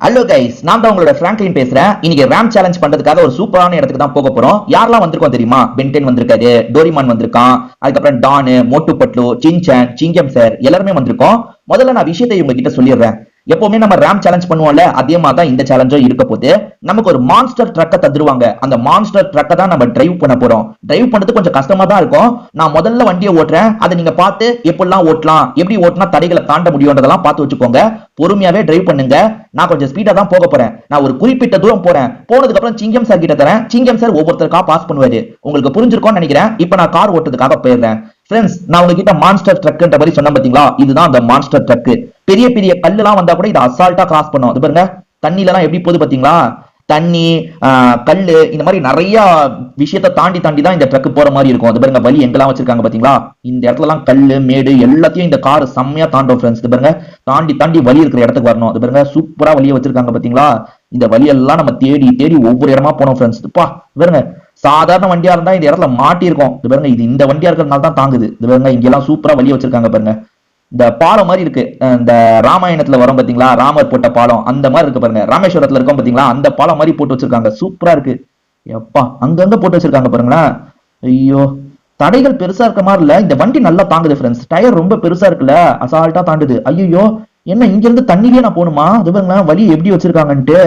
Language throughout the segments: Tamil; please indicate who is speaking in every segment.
Speaker 1: ஹலோ கைஸ், நான் தான் உங்களோட பிராங்க்லின் பேசுறேன். இன்னைக்கு ரேம் சேலஞ்ச் பண்றதுக்காக ஒரு சூப்பரான இடத்துக்கு தான் போக போறோம். யாரெல்லாம் வந்திருக்கோம் தெரியுமா? பென்டென் வந்திருக்காரு, டோரிமான் வந்திருக்கான், அதுக்கப்புறம் டானு, மோட்டு பட்லு, சின்சான், சிங்கம் சார் எல்லாருமே வந்திருக்கோம். முதல்ல நான் விஷயத்தை இவங்க கிட்ட சொல்லிடுறேன். எப்பவுமே நம்ம ரேம் சேலஞ்ச் பண்ணுவோம்ல, அதே மாதிரி தான் இந்த சேலஞ்சும் இருக்க போது. நமக்கு ஒரு மான்ஸ்டர் ட்ரக்கை தந்துருவாங்க. அந்த மான்ஸ்டர் ட்ரக்கை தான் நம்ம டிரைவ் பண்ண போறோம். டிரைவ் பண்ணது கொஞ்சம் கஷ்டமா தான் இருக்கும். நான் முதல்ல வண்டியை ஓட்டுறேன், அதை நீங்க பார்த்து எப்படிலாம் ஓட்டலாம், எப்படி ஓட்டினா தடைகளை தாண்ட முடியும்ன்றதெல்லாம் பார்த்து வச்சுக்கோங்க. பொறுமையாவே டிரைவ் பண்ணுங்க. நான் கொஞ்சம் ஸ்பீடா தான் போக போறேன். நான் ஒரு குறிப்பிட்ட தூரம் போறேன். போனதுக்கு அப்புறம் சிங்கம் சார் கிட்ட தரேன். சிங்கம் சார் ஒவ்வொருத்தருக்கா பாஸ் பண்ணுவாரு. உங்களுக்கு புரிஞ்சிருக்கும்னு நினைக்கிறேன். இப்போ நான் கார் ஓட்டுறதுக்காக போயிடுறேன். ஃப்ரெண்ட்ஸ், நான் உங்ககிட்ட மான்ஸ்டர் ட்ரக்ன்ற மாதிரி சொன்ன பாத்தீங்களா? இதுதான் அந்த மான்ஸ்டர் ட்ரக். பெரிய பெரிய கல்லு எல்லாம் வந்தா கூட இது அசால்ட்டா கிராஸ் பண்ணும். அது பாருங்க, தண்ணில எல்லாம் எப்படி போகுது பாத்தீங்களா? தண்ணி, கல்லு, இந்த மாதிரி நிறைய விஷயத்த தாண்டி தாண்டி தான் இந்த ட்ரக் போற மாதிரி இருக்கும். அது பாருங்க, வழி எங்கெல்லாம் வச்சிருக்காங்க பாத்தீங்களா? இந்த இடத்துல எல்லாம் கல்லு மேடு எல்லாத்தையும் இந்த கார் செம்மையா தாண்டும் ஃப்ரெண்ட்ஸ். இது பாருங்க, தாண்டி தாண்டி வழி இருக்கிற இடத்துக்கு வரணும். அது பாருங்க, சூப்பரா வழியை வச்சிருக்காங்க பாத்தீங்களா? இந்த வழியெல்லாம் நம்ம தேடி தேடி ஒவ்வொரு இடமா போனோம் ஃப்ரெண்ட்ஸ். இப்பா பாருங்க, சாதாரண வண்டியா இருந்தா இந்த இடத்துல மாட்டிருக்கோம். இது பாருங்க, இது இந்த வண்டியா இருக்கிறதுனால தான் தாங்குது. இது பாருங்க, இங்கெல்லாம் சூப்பரா வழி வச்சிருக்காங்க பாருங்க. இந்த பாலம் மாதிரி இருக்கு. இந்த ராமாயணத்துல வரும் பாத்தீங்களா, ராமர் போட்ட பாலம் அந்த மாதிரி இருக்கு பாருங்க. ராமேஸ்வரத்துல இருக்கும் பாத்தீங்களா, அந்த பாலம் மாதிரி போட்டு வச்சிருக்காங்க. சூப்பரா இருக்கு. எப்பா, அங்கங்க போட்டு வச்சிருக்காங்க பாருங்களேன். ஐயோ, தடைகள் பெருசா இருக்க மாதிரி இல்ல. இந்த வண்டி நல்லா தாங்குது ஃப்ரெண்ட்ஸ். டயர் ரொம்ப பெருசா இருக்குல்ல, அசால்ட்டா தாண்டுது. ஐயோ, என்ன இங்க இருந்து தண்ணிலேயே நான் போகணுமா? அது பாருங்களேன், வழி எப்படி வச்சிருக்காங்கன்ட்டு.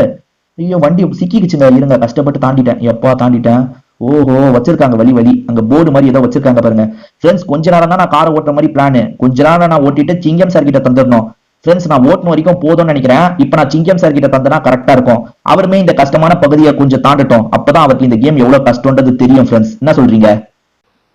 Speaker 1: ஐயோ, வண்டி சிக்கிக்குச்சுங்க. இருங்க, கஷ்டப்பட்டு தாண்டிட்டேன். எப்பா தாண்டிட்டேன். ஓஹோ, வச்சிருக்காங்க வழி வழி. அங்க போர்டு மாதிரி ஏதோ வச்சிருக்காங்க பாருங்க. ஃப்ரெண்ட்ஸ், கொஞ்ச நேரம் தான் நான் காரை ஓட்டுற மாதிரி பிளான். கொஞ்ச நேரம் நான் ஓட்டிட்டு சிங்கம் சார் கிட்ட தந்துடணும். ஃப்ரெண்ட்ஸ், நான் ஓட்டுன வரைக்கும் போதும்னு நினைக்கிறேன். இப்ப நான் சிங்கம் சார் கிட்ட தந்தனா கரெக்டா இருக்கும். அவருமே இந்த கஷ்டமான பகுதியை கொஞ்சம் தாண்டட்டும். அப்பதான் அவருக்கு இந்த கேம் எவ்வளவு கஷ்டம்ன்றது தெரியும். ஃப்ரெண்ட்ஸ், என்ன சொல்றீங்க?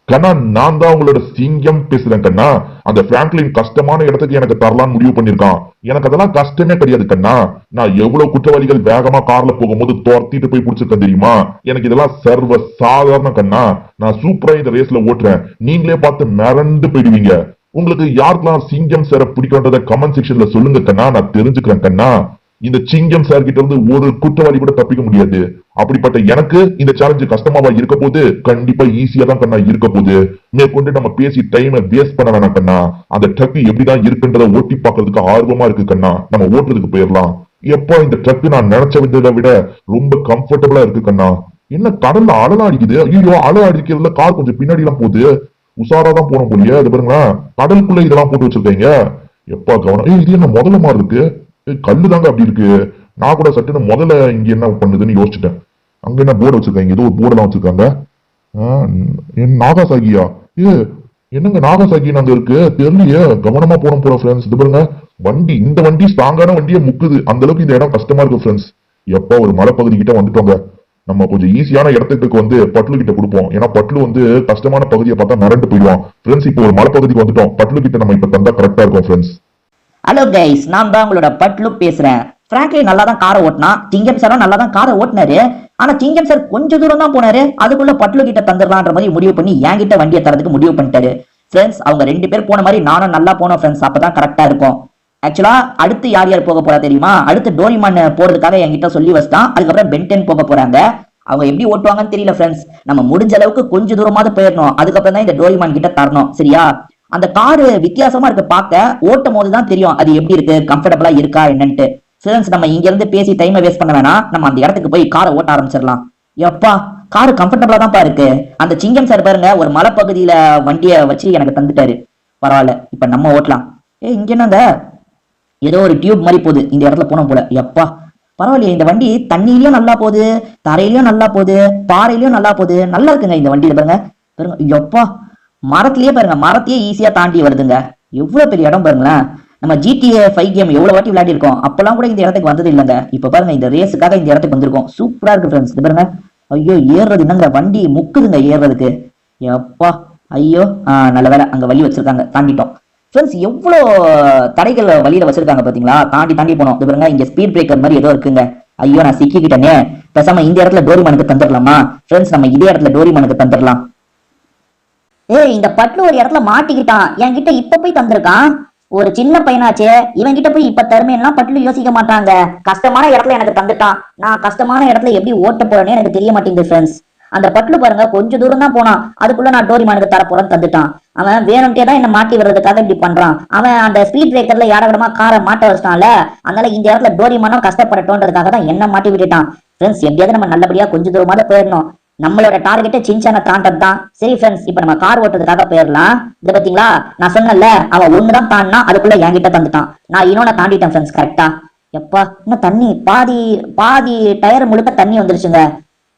Speaker 2: கண்ணா, நான் தான் உங்களோட சிங்கம் பேசுறேன் கண்ணா. அந்த பிராங்க்லின் கஷ்டமான இடத்துக்கு எனக்கு தரலான்னு முடிவு பண்ணிருக்கான். எனக்கு அதெல்லாம் கஷ்டமே கிடையாது கண்ணா. நான் எவ்வளவு குற்றவாளிகள் வேகமா கார்ல போகும்போது துரத்திட்டு போய் பிடிச்சிருக்கேன் தெரியுமா? எனக்கு இதெல்லாம் சர்வ சாதாரண கண்ணா. நான் சூப்பரா இந்த ரேஸ்ல ஓட்டுறேன். நீங்களே பார்த்து மிரண்டு போயிடுவீங்க. உங்களுக்கு யாருக்கெல்லாம் சிங்கம் சார பிடிக்கன்றத கமெண்ட் செக்ஷன்ல சொல்லுங்க கண்ணா. நான் தெரிஞ்சுக்கிறேன் கண்ணா. இந்த சிங்கம் சார் கிட்ட இருந்து ஒரு குற்றவாளி கூட தப்பிக்க முடியாது. அப்படிப்பட்ட எனக்கு இந்த சேலஞ்சு கஷ்டமாவா இருக்க போது? கண்டிப்பா ஈஸியா தான் கண்ணா இருக்க போது. மேற்கொண்டு நம்ம பேசி டைமை வேஸ்ட் பண்ண வேணாம் கண்ணா. அந்த ட்ரக் எப்படிதான் இருக்குன்றத ஓட்டி பாக்குறதுக்கு ஆர்வமா இருக்கு கண்ணா. நம்ம ஓட்டுறதுக்கு போயிடலாம். எப்போ இந்த ட்ரக் நான் நினைச்ச விதத்தை விட ரொம்ப கம்ஃபர்டபுளா இருக்கு கண்ணா. என்ன கடல்ல அலலா அடிக்குது? ஐயோ, அலை அடிக்கிறதுல கார் கொஞ்சம் பின்னாடி எல்லாம் போகுது. உசாராதான் போன போலியே. அது பாருங்களேன், கடலுக்குள்ள இதெல்லாம் போட்டு வச்சிருக்கீங்க. எப்பா கவனம். இது என்ன முதல்ல மாதிரி இருக்கு? கல்லு தாங்க அப்படி இருக்கு. நான் கூட சட்டுன்னு முதல்ல இங்க என்ன பண்ணுதுன்னு யோசிச்சுட்டேன். அங்க என்ன போர்டு வச்சிருக்காங்க? ஏதோ ஒரு போர்டெல்லாம் வச்சிருக்காங்க. நாகாசாகியா? என்னங்க நாகாசாகி அங்க இருக்கு? தெரியலையே. கவனமா போற ஃப்ரெண்ட்ஸ். இது பாருங்க, வண்டி, இந்த வண்டி ஸ்ட்ராங்கான வண்டியை முக்குது. அந்த அளவுக்கு இந்த இடம் கஷ்டமா இருக்கு ஃப்ரெண்ட்ஸ். எப்ப ஒரு மலைப்பகுதி கிட்ட வந்துட்டோங்க. நம்ம கொஞ்சம் ஈஸியான இடத்துக்கு வந்து பட்லு கிட்ட கொடுப்போம். ஏன்னா பட்லு வந்து கஷ்டமான பகுதியை பார்த்தா மிரண்டு போயிடுவான். ஃப்ரெண்ட்ஸ், இப்போ ஒரு மலைப்பகுதிக்கு வந்துட்டோம். பட்லு கிட்ட நம்ம இப்ப தந்தா கரெக்டா இருக்கும் ஃப்ரெண்ட்ஸ்.
Speaker 3: ஹலோ கைஸ், நான் தான் உங்களோட பட்லு பேசுறேன். பிராங்க்லின் நல்லா தான் காரை ஓட்டினா, சிங்கம் சாரும் நல்லா தான் காரை ஓட்டினாரு. ஆனா சிங்கம் சார் கொஞ்சம் தூரம் தான் போனாரு. அதுக்குள்ள பட்லு கிட்ட தந்துடலான்ற மாதிரி முடிவு பண்ணி என்கிட்ட வண்டியை தரதுக்கு முடிவு பண்ணிட்டாரு. ஃப்ரெண்ட்ஸ், அவங்க ரெண்டு பேர் போன மாதிரி நானும் நல்லா போனோம் ஃப்ரெண்ட்ஸ். அப்பதான் கரெக்டா இருக்கும். ஆக்சுவலா அடுத்து யார் யார் போக போறா தெரியுமா? அடுத்து டோரிமான் போறதுக்காக என்கிட்ட சொல்லி வச்சுட்டான். அதுக்கப்புறம் பென்டென் போக போறாங்க. அவங்க எப்படி ஓட்டுவாங்கன்னு தெரியல ஃப்ரெண்ட்ஸ். நம்ம முடிஞ்ச அளவுக்கு கொஞ்சம் தூரமாவது போயிடணும். அதுக்கப்புறம் தான் இந்த டோரிமான் கிட்ட தரணும், சரியா? அந்த காரு வித்தியாசமா இருக்கு பார்க்க. ஓட்டும் போதுதான் தெரியும் அது எப்படி இருக்கு, கம்ஃபர்டபுளா இருக்கா என்னன்ட்டு. ஃப்ரெண்ட்ஸ், நம்ம இங்க இருந்து பேசி டைமை வேஸ்ட் பண்ண வேணாம். நம்ம அந்த இடத்துக்கு போய் காரை ஓட்ட ஆரம்பிச்சிடலாம். எப்பா, காரு கம்ஃபர்டபுளா தான்ப்பா இருக்கு. அந்த சிங்கம் சார் பாருங்க, ஒரு மலைப்பகுதியில வண்டியை வச்சு எனக்கு தந்துட்டாரு. பரவாயில்ல, இப்ப நம்ம ஓட்டலாம். இங்க என்னங்க, ஏதோ ஒரு டியூப் மாதிரி போகுது. இந்த இடத்துல போனோம் போல. எப்பா, பரவாயில்லையே. இந்த வண்டி தண்ணியிலயும் நல்லா போகுது, தரையிலயும் நல்லா போகுது, பாறையிலயும் நல்லா போகுது. நல்லா இருக்குங்க இந்த வண்டி. பாருங்க பாருங்க, எப்பா, மரத்திலேயே பாருங்க, மரத்தையே ஈஸியா தாண்டி வருதுங்க. எவ்வளவு பெரிய இடம் பாருங்களேன். நம்ம GTA 5 கேம் எவ்வளவு வாட்டி விளையாடி இருக்கோம். அப்பெல்லாம் கூட இந்த இடத்துக்கு வந்தது இல்லைங்க. இப்ப பாருங்க, இந்த ரேஸுக்காக இந்த இடத்துக்கு வந்திருக்கோம். சூப்பரா இருக்கு ஃப்ரெண்ட்ஸ். இது பாருங்க, ஐயோ ஏறுறது என்னங்க, வண்டி முக்குதுங்க ஏறுறதுக்கு. எப்பா, ஐயோ, நல்ல வேலை அங்க வழி வச்சிருக்காங்க, தாண்டிட்டோம். ஃப்ரெண்ட்ஸ், எவ்வளோ தடைகள் வழியில வச்சிருக்காங்க பாத்தீங்களா? தாண்டி தாண்டி போனோம். இது பாருங்க, இங்க ஸ்பீட் பிரேக்கர் மாதிரி ஏதோ இருக்குங்க. ஐயோ, நான் சிக்கிக்கிட்டேனே. பேசாம இந்த இடத்துல டோரிமானுக்கு தந்துடலாமா? ஃப்ரெண்ட்ஸ், நம்ம இதே இடத்துல டோரிமானுக்கு தந்துடலாம்.
Speaker 4: இந்த பட்லு ஒரு இடத்துல மாட்டிக்கிட்டான். என்கிட்ட இப்ப போய் தந்திருக்கான். ஒரு சின்ன பையனாச்சே, இவன் கிட்ட போய் இப்ப தருமேன்னா பட்லு யோசிக்க மாட்டாங்க. கஷ்டமான இடத்துல எனக்கு தந்துட்டான். நான் கஷ்டமான இடத்துல எப்படி ஓட்ட போறேன்னு எனக்கு தெரிய மாட்டேங்குது ஃப்ரெண்ட்ஸ். அந்த பட்லு பாருங்க கொஞ்சம் தூரம் தான் போனான், அதுக்குள்ள நான் டோரிமானுக்கு தர போறேன்னு தந்துட்டான். அவன் வேணும்ட்டே தான் என்ன மாட்டி வர்றதுக்காக இப்படி பண்றான். அவன் அந்த ஸ்பீட் பிரேக்கர்ல யாரவிடமா காரை மாட்ட வச்சிட்டான்ல, அதனால இந்த இடத்துல டோரிமானும் கஷ்டப்படட்டோன்றதுக்காக தான் என்ன மாட்டி விட்டுட்டான். ஃப்ரெண்ட்ஸ் எப்படியாவது நம்ம நல்லபடியா கொஞ்சம் தூரமாவது போயிடணும். நம்மளோட டார்கெட்டை சின்சான தாண்டது தான். சரி ஃப்ரெண்ட்ஸ், இப்ப நம்ம கார் ஓட்டுறதுக்காக போயிடலாம். இத பாத்தீங்களா, நான் சொன்னல அவன் ஒண்ணுதான் தாண்டினா அதுக்குள்ள என்கிட்ட தந்துட்டான். நான் இன்னொன்னு தாண்டிட்டேன் ஃப்ரெண்ட்ஸ் கரெக்டா. எப்பா இன்னும் தண்ணி பாதி பாதி டயர் முழுக்க தண்ணி வந்துருச்சுங்க.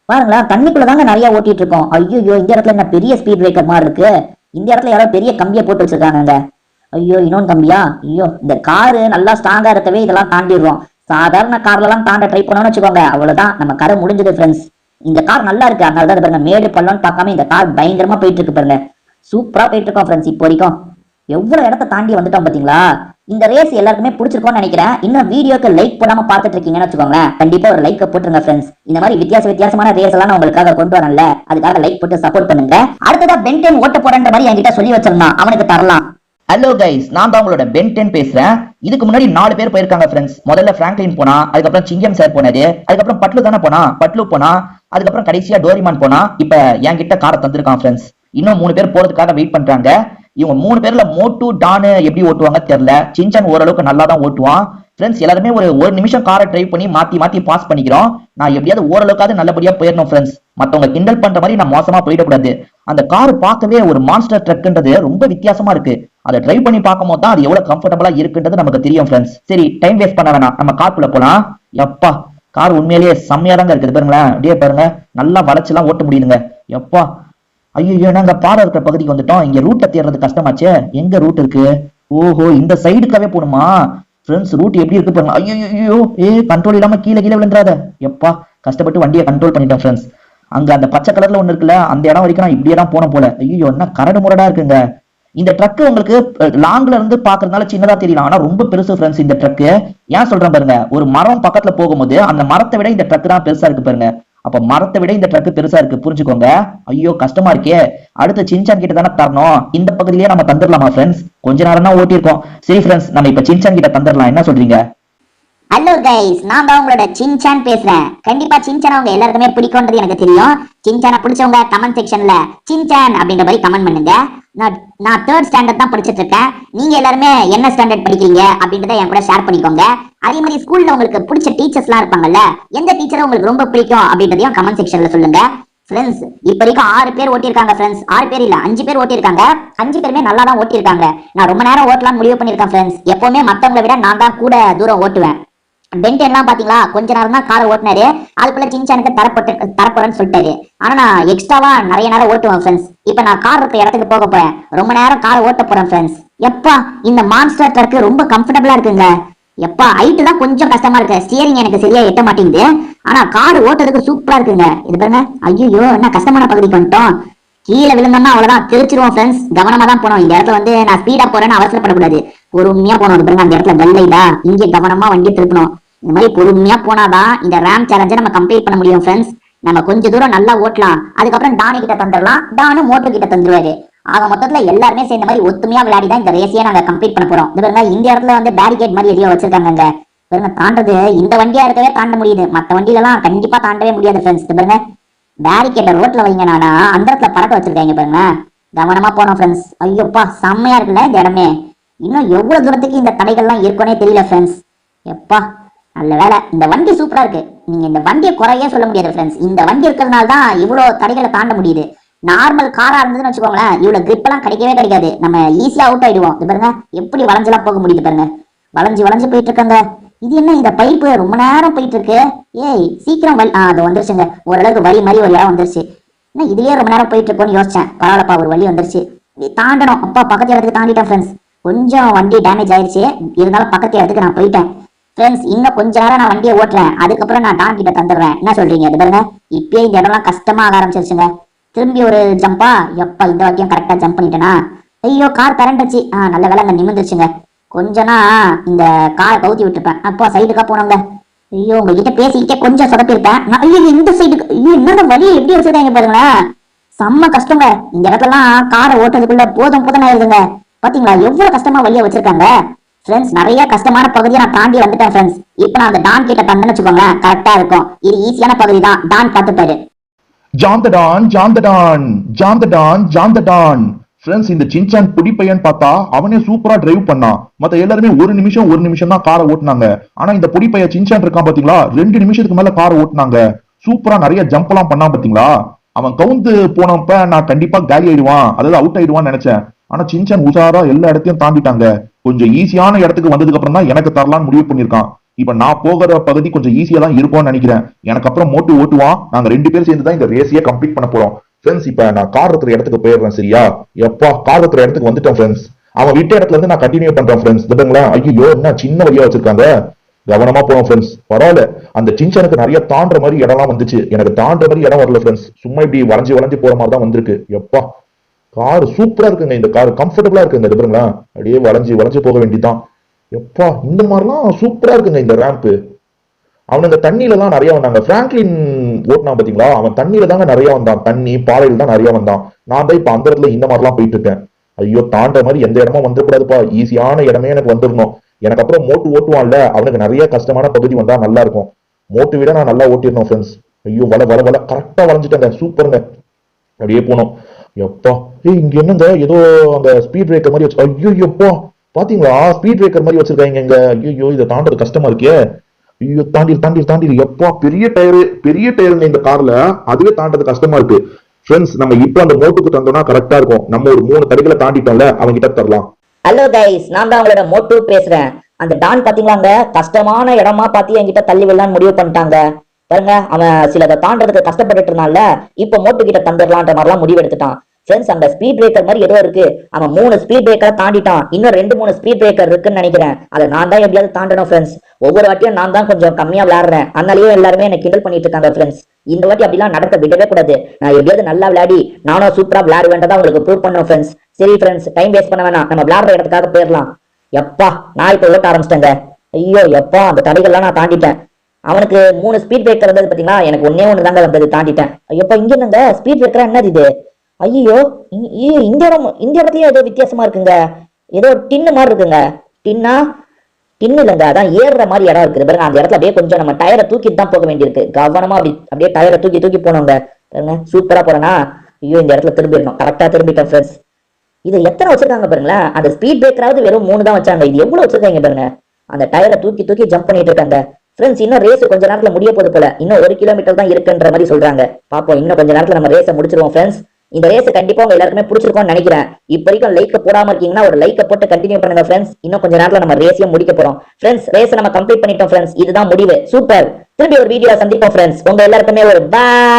Speaker 4: பாருங்களேன், தண்ணிக்குள்ளதாங்க நிறைய ஓட்டிட்டு இருக்கோம். ஐயோ இந்த இடத்துல என்ன பெரிய ஸ்பீட் பிரேக்கர் மாதிரி இருக்கு. இந்த இடத்துல யாரோ பெரிய கம்பியை போட்டு வச்சிருக்காங்க. ஐயோ இன்னொன்னு கம்பியா. ஐயோ இந்த காரு நல்லா ஸ்ட்ராங்கா இருக்கவே இதெல்லாம் தாண்டிடுறோம். சாதாரண கார்ல எல்லாம் தாண்ட ட்ரை பண்ணோம்னு வச்சுக்கோங்க, அவ்வளவுதான் நம்ம கரை முடிஞ்சது ஃப்ரெண்ட்ஸ். இந்த கார் நல்லா இருக்கு, அதனாலதான் பாருங்க மேடு பள்ளம்னு பார்க்காம இந்த கார் பயங்கரமா போயிட்டு இருக்கு பாருங்க. சூப்பரா போயிட்டு இருக்கோம் ஃப்ரெண்ட்ஸ். இப்போ வரைக்கும் எவ்வளவு இடத்த தாண்டி வந்துட்டோம் பாத்தீங்களா. இந்த ரேஸ் எல்லாருக்குமே பிடிச்சிருக்கும்னு நினைக்கிறேன். இன்னும் வீடியோக்கு லைக் பண்ணாம பார்த்துட்டு இருக்கீங்கன்னு வச்சுக்கோங்களேன், கண்டிப்பா ஒரு லைக் போட்டுருங்க ஃப்ரெண்ட்ஸ். இந்த மாதிரி வித்தியாசமான ரேஸ் எல்லாம் நான் உங்களுக்காக கொண்டு வரல, அதுக்காக லைக் போட்டு சப்போர்ட் பண்ணுங்க. அடுத்ததா பென்டென் ஓட்ட போறேன்ற மாதிரி என்கிட்ட சொல்லி வச்சிருந்தான், அவனுக்கு தரலாம்.
Speaker 1: ஹலோ கைஸ், நான் தான் உங்களோட பென்டென் பேசுறேன். இதுக்கு முன்னாடி 4 பேர் போயிருக்காங்க ஃப்ரெண்ட்ஸ். முதல்ல பிராங்க்லின் போனா, அதுக்கப்புறம் சிங்கம் சார் போனாரு, அதுக்கப்புறம் பட்லு தானே போனா, பட்லு போனா, அதுக்கப்புறம் கடைசியா டோரிமான் போனா. இப்ப என்கிட்ட காரை தந்திருக்கான் ஃப்ரெண்ட்ஸ். இன்னும் 3 பேர் போறதுக்காக வெயிட் பண்றாங்க. இவங்க 3 பேர்ல மோட்டு டானு எப்படி ஓட்டுவாங்க தெரியல. சின்சான் ஓரளவுக்கு நல்லா தான் ஓட்டுவான் ஃப்ரெண்ட்ஸ். எல்லாருமே ஒரு நிமிஷம் காரை டிரைவ் பண்ணி மாத்தி பாஸ் பண்ணிக்கிறோம். நான் எப்படியாவது ஓரளவுக்காவது நல்லபடியா போயிடணும் ஃப்ரெண்ட்ஸ். மத்தவங்க கிண்டல் பண்ற மாதிரி நான் மோசமா போயிடக்கூடாது. அந்த கார் பார்க்கவே ஒரு மான்ஸ்டர் ட்ரக்ன்றது ரொம்ப வித்தியாசமா இருக்கு. அதை டிரைவ் பண்ணி பார்க்கும்போது தான் அது எவ்வளவு கம்ஃபர்டபுளா இருக்குன்றது நமக்கு தெரியும் ஃப்ரெண்ட்ஸ். சரி டைம் வேஸ்ட் பண்ண வேணாம், நம்ம காருக்குள்ள போலாம். எப்பா கார் உண்மையிலேயே செம்மையா தாங்க இருக்குது பாருங்களேன். அப்படியே பாருங்க, நல்லா வளைச்சுலாம் ஓட்ட முடியுதுங்க. எப்பா ஐயோ நாங்க பாடம் இருக்கிற பகுதிக்கு வந்துட்டோம். இங்க ரூட்டை தேடுறது கஷ்டமாச்சே. எங்க ரூட் இருக்கு? ஓஹோ இந்த சைடுக்காவே போகணுமா ஃப்ரெண்ட்ஸ். ரூட் எப்படி இருக்கு பாருங்க. ஐயோ கண்ட்ரோல் இல்லாம கீழே விழுந்துறாத. எப்பா கஷ்டப்பட்டு வண்டியை கண்ட்ரோல் பண்ணிட்டேன் ஃப்ரெண்ட்ஸ். அங்க அந்த பச்சை கலர்ல ஒண்ணு இருக்குல்ல, அந்த இடம் வரைக்கும் நான் இப்படியே தான் போன போல. ஐயோ என்ன கரடு முரடா இருக்குங்க. இந்த ட்ரக் உங்களுக்கு லாங்ல இருந்து பாக்குறதுனால சின்னதா தெரியலாம், ஆனா ரொம்ப பெருசு ஃப்ரெண்ட்ஸ் இந்த ட்ரக். ஏன் சொல்றேன் பாருங்க, ஒரு மரம் பக்கத்துல போகும்போது அந்த மரத்தை விட இந்த ட்ரக் தான் பெருசா இருக்கு பாருங்க. அப்ப மரத்தை விட இந்த ட்ரக் பெருசா இருக்கு, புரிஞ்சுக்கோங்க. ஐயோ கஷ்டமா இருக்கே. அடுத்து சின்சான் கிட்ட தானே தரணும். இந்த பகுதியிலேயே நம்ம தந்துடலாமா ஃப்ரெண்ட்ஸ்? கொஞ்ச நேரம் தான் ஓட்டிருக்கோம். சரி ஃப்ரெண்ட்ஸ், நம்ம இப்ப சின்சான் கிட்ட தந்துடலாம். என்ன சொல்றீங்க?
Speaker 4: ஹலோ கைஸ், நான் தான் உங்களோட சின்சான் பேசுறேன். கண்டிப்பா சின்சான் அவங்க எல்லாருக்குமே பிடிக்கும்ன்றது எனக்கு தெரியும். சின்சானை பிடிச்சவங்க கமெண்ட் செக்ஷன்ல சின்சான் அப்படின்ற மாதிரி கமெண்ட் பண்ணுங்க. நான் 3rd ஸ்டாண்டர்ட் தான் படிச்சிட்டு இருக்கேன். நீங்க எல்லாருமே என்ன ஸ்டாண்டர்ட் படிக்கிறீங்க அப்படின்றத என் கூட ஷேர் பண்ணிக்கோங்க. அதே மாதிரி ஸ்கூல்ல உங்களுக்கு பிடிச்ச டீச்சர்ஸ் எல்லாம் இருப்பாங்கல்ல, எந்த டீச்சரை உங்களுக்கு ரொம்ப பிடிக்கும் அப்படின்றதையும் கமெண்ட் செக்ஷன்ல சொல்லுங்க. ஃப்ரெண்ட்ஸ் இப்ப வரைக்கும் 6 பேர் ஓட்டிருக்காங்க ஃப்ரெண்ட்ஸ். 6 பேர் இல்ல 5 பேர் ஓட்டிருக்காங்க. 5 பேருமே நல்லா தான் ஓட்டிருக்காங்க. நான் ரொம்ப நேரம் ஓட்டலாம்னு முடிவு பண்ணிருக்கேன் ஃப்ரெண்ட்ஸ். எப்பவுமே மத்தவங்களை விட நான் தான் கூட தூரம் ஓட்டுவேன். பென்டென் எல்லாம் பாத்தீங்களா, கொஞ்ச நேரம் தான் காரை ஓட்டினாரு, அதுக்குள்ள சின்சானுக்கு தரப்போறேன்னு சொல்லிட்டாரு. ஆனா நான் எக்ஸ்ட்ராவா நிறைய நேரம் ஓட்டுவேன் ஃப்ரெண்ட்ஸ். இப்ப நான் கார் இருக்கிற இடத்துக்கு போக போறேன், ரொம்ப நேரம் காரை ஓட்ட போறேன் ஃப்ரெண்ட்ஸ். எப்பா இந்த மான்ஸ்டர் ட்ரக் ரொம்ப கம்ஃபர்டபுளா இருக்குங்க. எப்பா ஹைட் தான் கொஞ்சம் கஷ்டமா இருக்கு, ஸ்டியரிங் எனக்கு சரியா எட்ட மாட்டேங்குது. ஆனா கார் ஓட்டுறதுக்கு சூப்பரா இருக்குங்க. இது பாருங்க, ஐயோ என்ன கஷ்டமான பகுதிக்கு வந்துட்டோம். கீழே விழுந்தோம்னா அவ்வளவுதான், தெரிச்சிருவோம் ஃப்ரெண்ட்ஸ். கவனமா தான் போனோம். இந்த இடத்துல வந்து நான் ஸ்பீடா போறேன்னு அவசரப்படக்கூடாது, பொறுமையா போனோம். பாருங்க அந்த இடத்துல வெள்ளைடா, இங்கே கவனமா வண்டி திருப்பணும். இந்த மாதிரி பொறுமையா போனாதான் இந்த ரேம் சேலஞ்சை நம்ம கம்ப்ளீட் பண்ண முடியும் ஃப்ரெண்ட்ஸ். நம்ம கொஞ்ச தூரம் நல்லா ஓட்டலாம், அதுக்கப்புறம் டானி கிட்ட தந்துடலாம், டானு மோட்டர் கிட்ட தந்துருவாரு. ஆக மொத்தத்துல எல்லாருமே சேர்ந்த மாதிரி ஒத்துமையா விளையாடி தான் இந்த ரேஸையே நாங்க கம்ப்ளீட் பண்ண போறோம். இது பாருங்க, இந்த இடத்துல வந்து பேரிகேட் மாதிரி எதையோ வச்சிருக்காங்க. பாருங்க தாண்டது இந்த வண்டியா இருக்கவே தாண்ட முடியுது, மத்த வண்டியில எல்லாம் கண்டிப்பா தாண்டவே முடியாது ஃப்ரெண்ட்ஸ். இது பாருங்க பேரிகேட்டை ரோட்ல வைங்க, நானா அந்த இடத்துல பறக்க வச்சிருக்காங்க பாருங்க. கவனமா போனோம் ஃப்ரெண்ட்ஸ். ஐயோப்பா செம்மையா இருக்குல்ல இந்த இடமே. இன்னும் எவ்வளவு தூரத்துக்கு இந்த தடைகள்லாம் இருக்குன்னே தெரியல ஃப்ரெண்ட்ஸ். எப்பா நல்ல வேலை, இந்த வண்டி சூப்பரா இருக்கு. நீங்க இந்த வண்டியை குறையே சொல்ல முடியாது ஃப்ரெண்ட்ஸ். இந்த வண்டி இருக்கிறதுனால தான் இவ்வளவு தடைகளை தாண்ட முடியுது. நார்மல் காரா இருந்ததுன்னு வச்சுக்கோங்களேன், இவ்வளவு கிரிப் எல்லாம் கிடைக்கவே கிடைக்காது, நம்ம ஈஸியா அவுட் ஆயிடுவோம். இது பாருங்க எப்படி வளைஞ்செல்லாம் போக முடியுது பாருங்க, வளைஞ்சு போயிட்டு இருக்காங்க. இது என்ன இந்த பைப்பு ரொம்ப நேரம் போயிட்டு இருக்கு. ஏய் சீக்கிரம் அது வந்துருச்சுங்க, ஓரளவுக்கு வழி மாதிரி ஒரு இடம் வந்துருச்சு. என்ன இதுலயே ரொம்ப நேரம் போயிட்டு இருக்கோன்னு யோசிச்சேன், பரவாயில்லப்பா ஒரு வழி வந்துருச்சு. தாண்டணும். அப்பா பக்கத்து இடத்துக்கு தாண்டிட்டேன் ஃப்ரெண்ட்ஸ். கொஞ்சம் வண்டி டேமேஜ் ஆயிடுச்சு, இருந்தாலும் பக்கத்து இடத்துக்கு நான் போயிட்டேன் ஃப்ரெண்ட்ஸ். இன்னும் கொஞ்ச நேரம் நான் வண்டியை ஓட்டுறேன், அதுக்கப்புறம் நான் டான் கிட்ட தந்துடுறேன். என்ன சொல்றீங்க? இது பாருங்க இப்பயே இந்த இடம்லாம் கஷ்டமா ஆக ஆரம்பிச்சிருச்சுங்க. திரும்பி ஒரு ஜம்பா. எப்பா இந்த வாட்டியும் கரெக்டா ஜம்ப் பண்ணிட்டேனா? ஐயோ கார் கரண்டுச்சு. நல்ல வேலை அங்க நிமிந்துருச்சுங்க. கொஞ்சனா இந்த காரை கவுத்தி விட்டுருப்பேன். அப்போ சைடுக்கா போனவங்க. ஐயோ உங்ககிட்ட பேசிக்கிட்டே கொஞ்சம் சொதப்பிருப்பேன். ஐயோ இந்த சைடுக்கு ஐயோ என்னங்க வழி எப்படி வச்சிருக்காங்க பாருங்களேன், செம்ம கஷ்டங்க. இந்த இடத்துலாம் காரை ஓட்டுறதுக்குள்ள போதும் ஆயிருதுங்க. பாத்தீங்களா எவ்வளவு கஷ்டமா வழியா வச்சிருக்காங்க ஃப்ரெண்ட்ஸ். நிறைய கஷ்டமான பகுதியை நான் தாண்டி வந்துட்டேன் ஃப்ரெண்ட்ஸ். இப்போ நான் அந்த டான் கிட்ட தந்தேன்னு வச்சுக்கோங்க, கரெக்டா இருக்கும். இது ஈஸியான பகுதி தான், டான் பார்த்துப்பாரு.
Speaker 2: ஜாந்தடான் ஜாந்தடான் ஜாந்தடான் ஜாந்தடான். ஃப்ரெண்ட்ஸ், இந்த சின்சான் புடி பையன் பார்த்தா அவனே சூப்பரா டிரைவ் பண்ணான். மத்த எல்லாருமே ஒரு நிமிஷம் தான் காரை ஓட்டுனாங்க. ஆனா இந்த புடி பையன் சின்சான் இருக்கான் பாத்தீங்களா, 2 நிமிஷத்துக்கு மேல காரை ஓட்டுனாங்க. சூப்பரா நிறைய ஜம்ப் எல்லாம் பண்ணான் பாத்தீங்களா. அவன் கவுந்து போனப்ப நான் கண்டிப்பா காலி ஆயிடுவான், அதாவது அவுட் ஆயிடுவான்னு நினைச்சேன். ஆனா சின்சான் உஷாரா எல்லா இடத்தையும் தாண்டிட்டாங்க. கொஞ்சம் ஈஸியான இடத்துக்கு வந்ததுக்கு அப்புறம் தான் எனக்கு தரலான்னு முடிவு பண்ணிருக்கான். இப்ப நான் போகிற பகுதி கொஞ்சம் ஈஸியா தான் இருக்கும்னு நினைக்கிறேன். எனக்கு அப்புறம் மோட்டு ஓட்டுவான். நாங்க 2 பேரும் சேர்ந்து தான் இந்த ரேஸையே கம்ப்ளீட் பண்ண போறோம். ஃப்ரெண்ட்ஸ், இப்ப நான் கார் இருக்கிற இடத்துக்கு போயிடுறேன். சரியா? எப்பா கார் இருக்கிற இடத்துக்கு வந்துட்டேன் ஃப்ரெண்ட்ஸ். அவன் விட்ட இடத்துல இருந்து நான் கண்டினியூ பண்றேன் ஃப்ரெண்ட்ஸ். இதுங்களா, ஐயோ என்ன சின்ன வழியா வச்சிருக்காங்க. கவனமா போவோம் ஃப்ரெண்ட்ஸ். பரவாயில்ல, அந்த சின்சானுக்கு நிறைய தாண்டுற மாதிரி இடம்லாம் வந்துச்சு. எனக்கு தாண்டுற மாதிரி இடம் வரல ஃப்ரெண்ட்ஸ். சும்மா இப்படி வளைஞ்சு போற மாதிரி தான் வந்திருக்கு. எப்பா கார் சூப்பரா இருக்குங்க. இந்த கார் கம்ஃபர்டபுளா இருக்குங்க. இதுங்களா, அப்படியே வளைஞ்சு போக வேண்டியதான். எப்பா இந்த மாதிரிலாம் சூப்பரா இருக்குங்க இந்த ரேம்ப். அவனுங்க தண்ணியில தான் நிறைய வந்தாங்க. பிராங்க்லின் ஓட்டினா பாத்தீங்களா, அவன் தண்ணியில தாங்க நிறைய வந்தான். தண்ணி பாறையில் தான் நிறைய வந்தான். நான் தான் இப்ப அந்த இடத்துல இந்த மாதிரிலாம் போயிட்டு இருக்கேன். ஐயோ தாண்ட மாதிரி எந்த இடமா வந்துடக்கூடாதுப்பா. ஈஸியான இடமே எனக்கு வந்துடணும். எனக்கு அப்புறம் மோட்டு ஓட்டுவான்ல, அவனுக்கு நிறைய கஷ்டமான பகுதி வந்தா நல்லா இருக்கும். மோட்டு விட நான் நல்லா ஓட்டிடணும் ஃப்ரெண்ட்ஸ். ஐயோ வள கரெக்டா வளைஞ்சிட்டேங்க. சூப்பருங்க. அப்படியே போனோம். எப்பா இங்க என்னங்க ஏதோ அந்த ஸ்பீட் பிரேக்கர் மாதிரி வச்சு, ஐயோ எப்பா பாத்தீங்களா ஸ்பீட் பிரேக்கர் மாதிரி வச்சிருக்காங்க இங்க. ஐயோ இதை தாண்டது கஷ்டமா இருக்கே. ஐயோ தாண்டி எப்பா பெரிய டயருங்க இந்த கார்ல. அதுவே தாண்டது கஷ்டமா இருக்கு. ஃப்ரெண்ட்ஸ், நம்ம இப்ப அந்த மோட்டுக்கு தந்தோம்னா கரெக்டா இருக்கும். நம்ம ஒரு 3 தடைகளை தாண்டிட்டோம்ல, அவங்க கிட்ட தரலாம்.
Speaker 3: ஹலோ கைஸ், நான் தான் உங்களோட மோட்டு பேசுறேன். அந்த டான் பாத்தீங்களாங்க, கஷ்டமான இடமா பார்த்து என்கிட்ட தள்ளி விடலான்னு முடிவு பண்ணிட்டாங்க பாருங்க. அவன் சிலதை தாண்டதுக்கு கஷ்டப்பட்டுட்டு இருந்தான்ல, இப்ப மோட்டு கிட்ட தந்துடலான்ற மாதிரிலாம் முடிவு எடுத்துட்டான். ஃப்ரெண்ட்ஸ், அந்த ஸ்பீட் பிரேக்கர் மாதிரி ஏதோ இருக்கு. அவன் 3 ஸ்பீட் பிரேக்கரை தாண்டிட்டான். இன்னும் 2-3 ஸ்பீட் பிரேக்கர் இருக்குன்னு நினைக்கிறேன். அதை நான் தான் எப்படியாவது தாண்டணும் ஃப்ரெண்ட்ஸ். ஒவ்வொரு வாட்டியும் நான் தான் கொஞ்சம் கம்மியா விளையாடுறேன். அதனாலயே எல்லாருமே என்ன கிண்டல் பண்ணிட்டு இருக்காங்க ஃப்ரெண்ட்ஸ். இந்த வாட்டி அப்படிலாம் நடத்த விடவே கூடாது. நான் எப்படியாவது நல்லா விளையாடி நானும் சூப்பரா விளையாடுவேன்றதை உங்களுக்கு ப்ரூவ் பண்ணணும் ஃப்ரெண்ட்ஸ். சரி ஃப்ரெண்ட்ஸ், டைம் வேஸ்ட் பண்ண வேணாம், நம்ம விளையாடுற இடத்துக்காக போயிடலாம். எப்பா நான் இப்ப ஓட்ட ஆரம்பிச்சிட்டேங்க. ஐயோ எப்பா அந்த தடைகள்லாம் நான் தாண்டிட்டேன். அவனுக்கு 3 ஸ்பீட் பிரேக்கர் இருந்தது பாத்தீங்களா, எனக்கு ஒன்னே தாங்க வந்தது, தாண்டிட்டேன். ஐயப்பா இங்க என்னங்க ஸ்பீட் பிரேக்கரா என்னது இது? ஐயோ இந்த இடத்துலயும் ஏதோ வித்தியாசமா இருக்குங்க. ஏதோ டின்னு மாதிரி இருக்குங்க. டின்னு இல்லைங்க, அதான் ஏறுற மாதிரி இடம் இருக்குது பாருங்க. அந்த இடத்துல அப்படியே கொஞ்சம் நம்ம டயரை தூக்கிட்டு தான் போக வேண்டியிருக்கு. கவனமா அப்படியே டயரை தூக்கி போனோங்க பாருங்க. சூப்பரா போறேனா? ஐயோ இந்த இடத்துல திரும்பிடணும். கரெக்டா திரும்பிட்டேன் ஃப்ரெண்ட்ஸ். இது எத்தனை வச்சிருக்காங்க பாருங்களேன். அந்த ஸ்பீட் பிரேக்கராவது வெறும் 3 தான் வச்சாங்க. இது எவ்வளவு வச்சிருக்காங்க பாருங்க. அந்த டயரை தூக்கி ஜம்ப் பண்ணிட்டு இருக்காங்க ஃப்ரெண்ட்ஸ். இன்னும் ரேஸ் கொஞ்ச நேரத்துல முடிய போது போல. இன்னும் 1 கிலோமீட்டர் தான் இருக்குன்ற மாதிரி சொல்றாங்க. பாப்போம், இன்னும் கொஞ்ச நேரத்துல நம்ம ரேஸை முடிச்சிருவோம் ஃப்ரெண்ட்ஸ். இந்த ரேஸ் கண்டிப்பா உங்க எல்லாருக்குமே பிடிச்சிருக்கும்னு நினைக்கிறேன். இப்ப வரைக்கும் லைக் போடாம இருக்கீங்கன்னா ஒரு லைக் போட்டு கண்டினியூ பண்ணுங்க ஃப்ரெண்ட்ஸ். இன்னும் கொஞ்ச நேரத்துல நம்ம ரேஸையும் முடிக்க போறோம் ஃப்ரெண்ட்ஸ். ரேஸ் நம்ம கம்ப்ளீட் பண்ணிட்டோம் ஃப்ரெண்ட்ஸ். இதுதான் முடிவு. சூப்பர். திரும்பி ஒரு வீடியோ சந்திப்போம் ஃப்ரெண்ட்ஸ். உங்க எல்லாருக்குமே ஒரு பை.